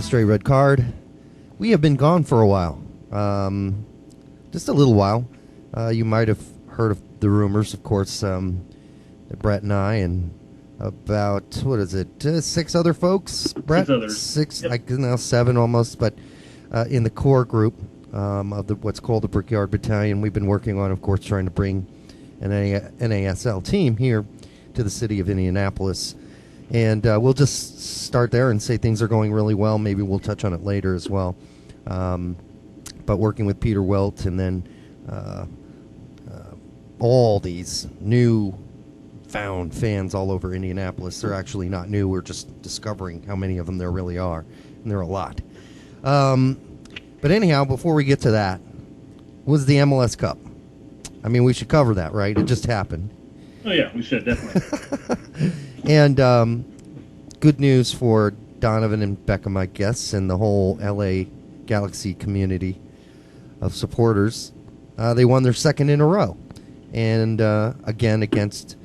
Stray Red Card. We have been gone for a while. Just a little while. You might have heard of the rumors, of course, that Brett and I and about, 6 other folks? Brett? 6 others. 6, Yep. now 7 almost, but in the core group of what's called the Brickyard Battalion, we've been working on, of course, trying to bring an NASL team here to the city of Indianapolis. And we'll just start there and say things are going really well. Maybe we'll touch on it later as well. But working with Peter Welt and then all these new found fans all over Indianapolis. They're actually not new. We're just discovering how many of them there really are. And there are a lot. But anyhow, before we get to that, was the MLS Cup. I mean, we should cover that, right? It just happened. Oh, yeah, we should, definitely. And good news for Donovan and Beckham, I guess, and the whole LA Galaxy community of supporters. They won their second in a row. And again against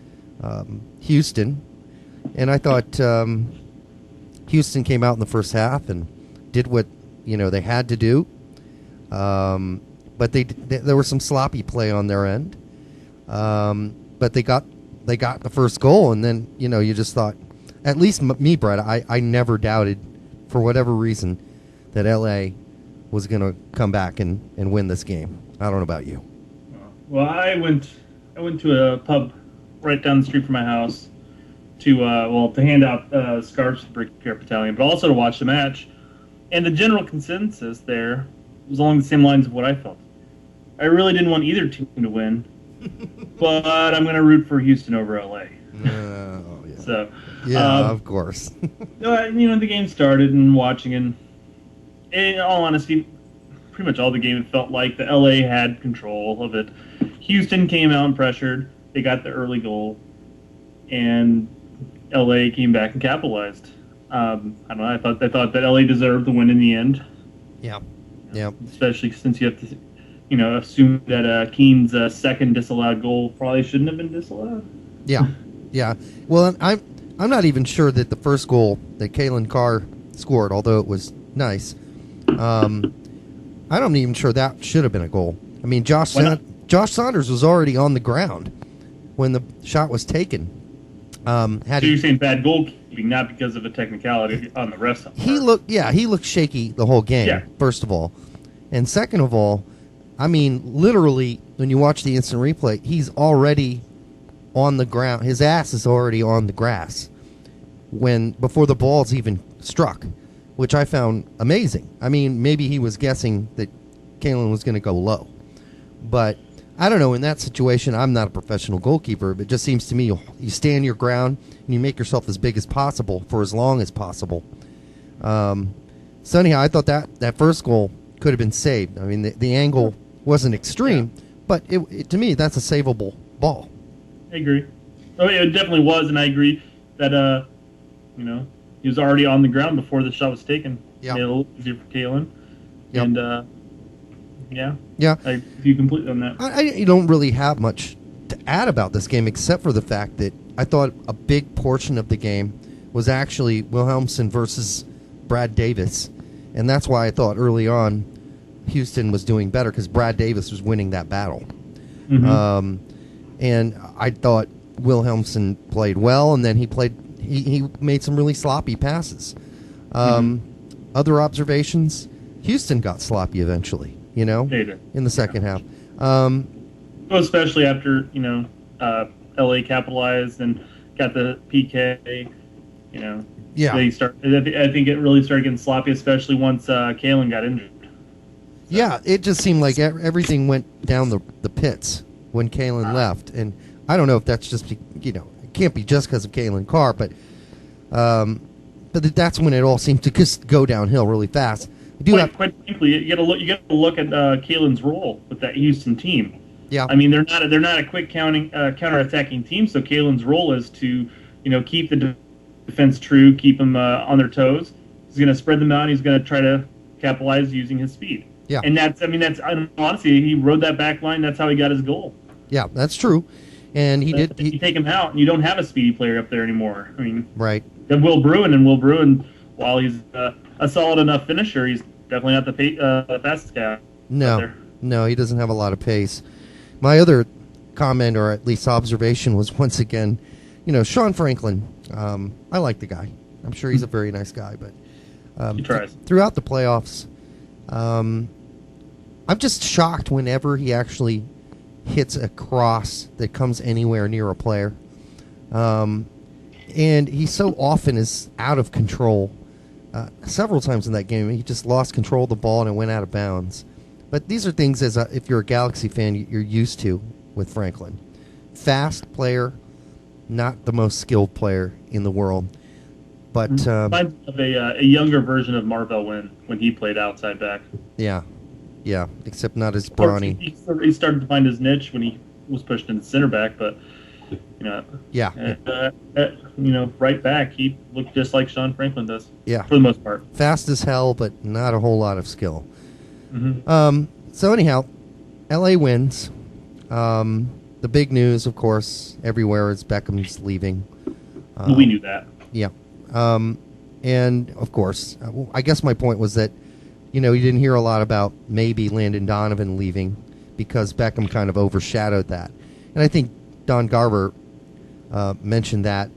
Houston. And I thought Houston came out in the first half and did what they had to do. But there was some sloppy play on their end. But they got the first goal, and then you just thought, at least me, Brett, I never doubted, for whatever reason, that LA was going to come back and win this game. I don't know about you. Well, I went to a pub right down the street from my house to hand out scarves to the Brickyard Battalion, but also to watch the match. And the general consensus there was along the same lines of what I felt. I really didn't want either team to win, but I'm going to root for Houston over LA. Yeah. So, of course. The game started and watching, and in all honesty, pretty much all the game, it felt like the LA had control of it. Houston came out and pressured. They got the early goal, and LA came back and capitalized. I don't know. I thought that LA deserved the win in the end. Yeah. Especially since you have to, assume that Keane's second disallowed goal probably shouldn't have been disallowed. Yeah. Well, I'm not even sure that the first goal that Kalen Carr scored, although it was nice, I'm not even sure that should have been a goal. I mean, Josh Saunders was already on the ground when the shot was taken. So you're saying bad goalkeeping, not because of a technicality on the rest of He looked shaky the whole game, first of all. And second of all, I mean, literally, when you watch the instant replay, he's already on the ground. His ass is already on the grass before the ball's even struck, which I found amazing. I mean, maybe he was guessing that Kalen was going to go low. But I don't know, in that situation, I'm not a professional goalkeeper, but it just seems to me you stand your ground and you make yourself as big as possible for as long as possible. So anyhow, I thought that first goal could have been saved. I mean, the angle wasn't extreme, but to me, that's a savable ball. I agree. Oh, yeah, it definitely was, and I agree that, he was already on the ground before the shot was taken. Yeah. Made it a little easier for Kalen. Yep. And, Yeah. I agree completely on that. I don't really have much to add about this game except for the fact that I thought a big portion of the game was actually Wilhelmsen versus Brad Davis, and that's why I thought early on Houston was doing better, because Brad Davis was winning that battle. Mm-hmm. And I thought Wilhelmsen played well, and then he made some really sloppy passes. Other observations, Houston got sloppy eventually, in the second half. Especially after, LA capitalized and got the PK, Yeah. I think it really started getting sloppy, especially once Kalen got injured. So. Yeah, it just seemed like everything went down the pits when Kalen left. And I don't know if that's just, it can't be just because of Kalen Carr, but that's when it all seemed to just go downhill really fast. Quite frankly, you got to look at Kalen's role with that Houston team. Yeah, I mean they're not a quick counterattacking team. So Kalen's role is to keep the defense true, keep them on their toes. He's going to spread them out. And he's going to try to capitalize using his speed. Yeah, and that's honestly, he rode that back line. That's how he got his goal. Yeah, that's true. And he did. You take him out, and you don't have a speedy player up there anymore. I mean, right. Then Will Bruin while he's a solid enough finisher, he's definitely not the fastest guy. No, he doesn't have a lot of pace. My other comment, or at least observation, was once again, Sean Franklin. I like the guy. I'm sure he's a very nice guy, but he tries. Throughout the playoffs, I'm just shocked whenever he actually hits a cross that comes anywhere near a player. And he so often is out of control. Several times in that game, he just lost control of the ball and it went out of bounds. But these are things, if you're a Galaxy fan, you're used to with Franklin. Fast player, not the most skilled player in the world. But reminds of a younger version of Marvell when he played outside back. Yeah, except not as brawny. He started to find his niche when he was pushed into center back, but right back he looked just like Sean Franklin does. Yeah, for the most part, fast as hell, but not a whole lot of skill. Mm-hmm. So anyhow, LA wins. The big news, of course, everywhere is Beckham's leaving. We knew that. Yeah. And, of course, I guess my point was that, you didn't hear a lot about maybe Landon Donovan leaving because Beckham kind of overshadowed that. And I think Don Garber mentioned that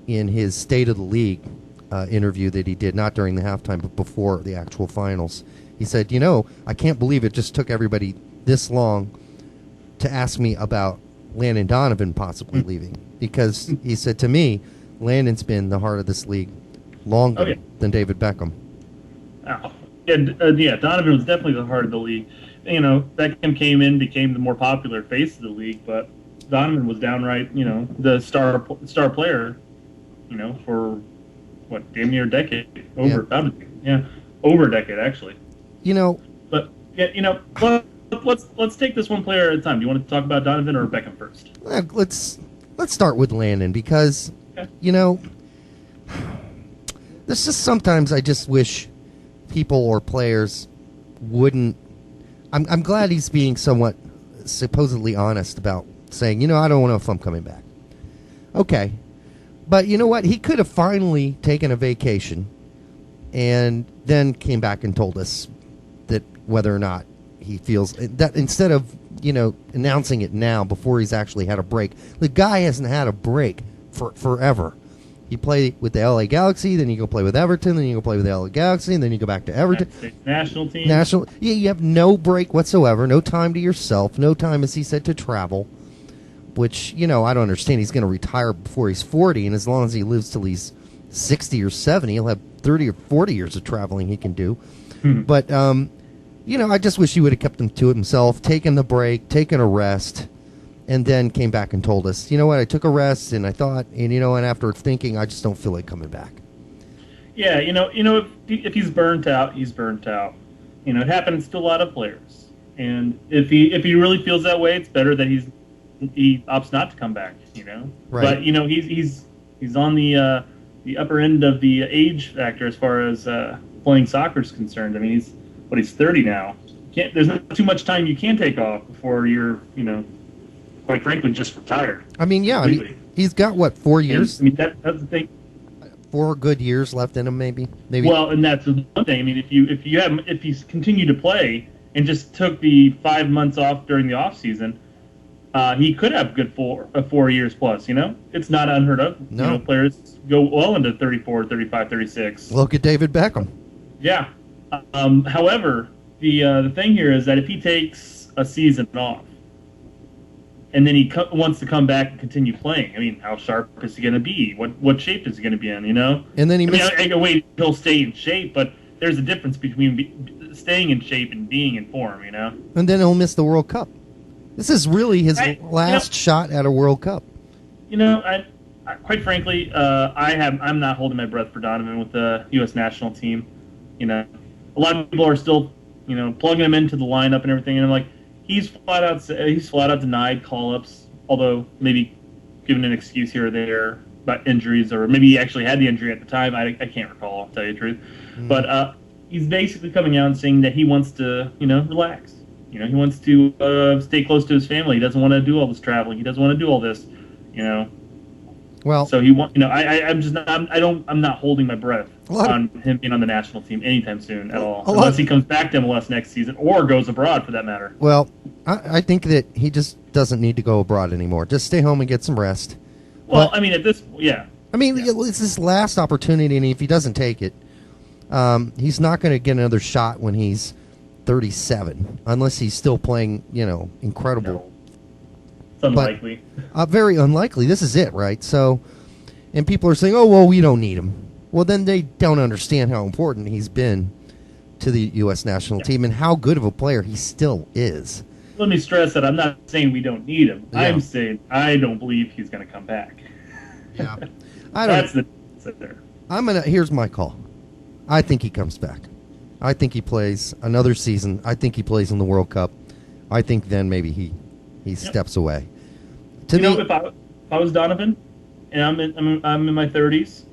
in his State of the League interview that he did, not during the halftime, but before the actual finals. He said, I can't believe it just took everybody this long to ask me about Landon Donovan possibly leaving. Because he said to me, Landon's been the heart of this league longer than David Beckham. Oh. And, Donovan was definitely the heart of the league. Beckham came in, became the more popular face of the league, but Donovan was downright, the star player, for what, damn near a decade, over a decade actually. But let's take this one player at a time. Do you want to talk about Donovan or Beckham first? Let's start with Landon because there's just sometimes I just wish people or players wouldn't. I'm glad he's being somewhat supposedly honest about saying, I don't know if I'm coming back. Okay. But you know what? He could have finally taken a vacation and then came back and told us that whether or not he feels that instead of, announcing it now before he's actually had a break. The guy hasn't had a break for forever. You play with the LA Galaxy, then you go play with Everton, then you go play with the LA Galaxy, and then you go back to Everton. National team. Yeah, you have no break whatsoever, no time to yourself, no time, as he said, to travel, which, I don't understand. He's going to retire before he's 40, and as long as he lives till he's 60 or 70, he'll have 30 or 40 years of traveling he can do. But, I just wish he would have kept him to himself, taken the break, taken a rest, and then came back and told us, I took a rest, and I thought, and after thinking, I just don't feel like coming back. Yeah, if he's burnt out, he's burnt out. It happens to a lot of players. And if he really feels that way, it's better that he opts not to come back, Right. But, he's on the upper end of the age factor as far as playing soccer is concerned. I mean, he's 30 now. There's not too much time you can take off before you're, quite frankly, just retired. I mean, he's got, 4 years? And, that's the thing. 4 good years left in him, maybe. Well, and that's the one thing. I mean, if he's continued to play and just took the 5 months off during the off season, he could have good 4 years plus. It's not unheard of. No. Players go well into 34, 35, 36. Look at David Beckham. Yeah. However, the thing here is that if he takes a season off, and then he wants to come back and continue playing. I mean, how sharp is he going to be? What shape is he going to be in? And then he'll stay in shape, but there's a difference between staying in shape and being in form. And then he'll miss the World Cup. This is really his last shot at a World Cup. I quite frankly, I'm not holding my breath for Donovan with the U.S. national team. A lot of people are still, plugging him into the lineup and everything, and I'm like. He's flat out denied call-ups, although maybe given an excuse here or there about injuries, or maybe he actually had the injury at the time. I can't recall, to tell you the truth. But he's basically coming out and saying that he wants to, relax. He wants to stay close to his family. He doesn't want to do all this traveling. He doesn't want to do all this, Well, so I'm not holding my breath on him being on the national team anytime soon at all, unless he comes back to MLS next season or goes abroad for that matter. Well, I think that he just doesn't need to go abroad anymore. Just stay home and get some rest. Well, but, I mean, it's his last opportunity, and if he doesn't take it, he's not going to get another shot when he's 37, unless he's still playing, incredible. No. It's unlikely. But, very unlikely. This is it, right? So, and people are saying, oh, well, we don't need him. Well, then they don't understand how important he's been to the U.S. national team and how good of a player he still is. Let me stress that I'm not saying we don't need him. Yeah. I'm saying I don't believe he's going to come back. Yeah. Here's my call. I think he comes back. I think he plays another season. I think he plays in the World Cup. I think then maybe he steps away. If I was Donovan and I'm in my 30s,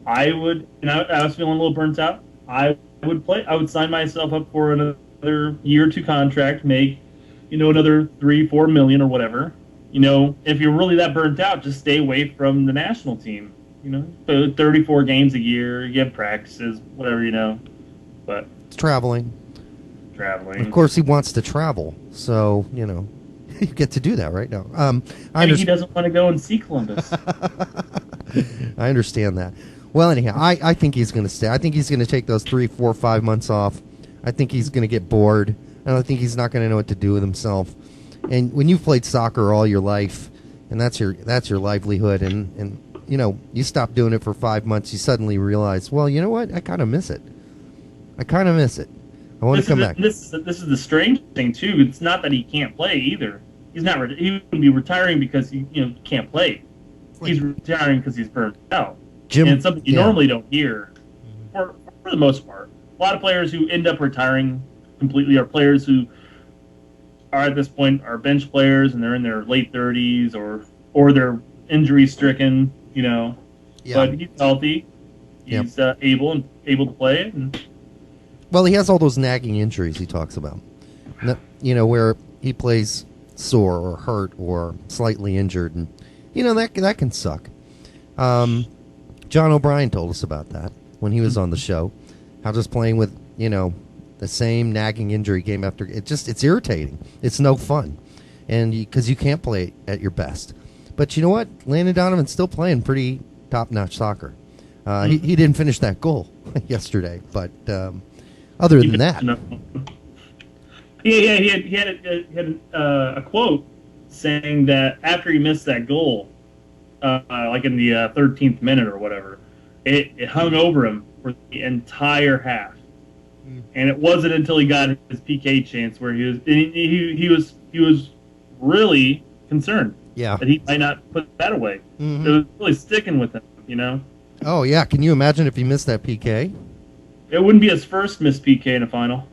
I would, and I was feeling a little burnt out. I would play. I would sign myself up for another year or two contract, make another $3-4 million or whatever. If you're really that burnt out, just stay away from the national team. 34 games a year, you have practices, whatever. But it's traveling. Of course, he wants to travel, so you get to do that right now. He doesn't want to go and see Columbus. I understand that. Well, anyhow, I think he's going to stay. I think he's going to take those 3, 4, 5 months off. I think he's going to get bored. I don't think he's not going to know what to do with himself. And when you've played soccer all your life, and that's your livelihood, and you stop doing it for 5 months, you suddenly realize, well, you know what? I kind of miss it. I want to come back. This is the strange thing too. It's not that he can't play either. He's not. He wouldn't be retiring because he can't play. He's retiring because he's burnt out. And it's something you normally don't hear. For the most part, a lot of players who end up retiring completely are players who are at this point are bench players and they're in their late 30s or they're injury stricken. But he's healthy. He's able to play. Well, he has all those nagging injuries he talks about. Where he plays sore or hurt or slightly injured, and that can suck. John O'Brien told us about that when he was on the show. How just playing with the same nagging injury game after it's irritating. It's no fun, and because you can't play at your best. But you know what? Landon Donovan's still playing pretty top-notch soccer. He didn't finish that goal yesterday, but other than that, he had a quote saying that after he missed that goal, like in the 13th minute or whatever, it hung over him for the entire half, and it wasn't until he got his PK chance where he was really concerned. Yeah, that he might not put that away. Mm-hmm. It was really sticking with him, Oh yeah, can you imagine if he missed that PK? It wouldn't be his first missed PK in a final.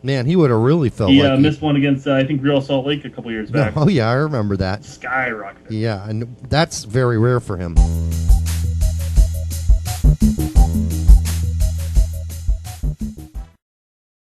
Man, he would have really felt like he missed one against I think Real Salt Lake a couple years back. Oh yeah, I remember that. Skyrocketed. Yeah, and that's very rare for him.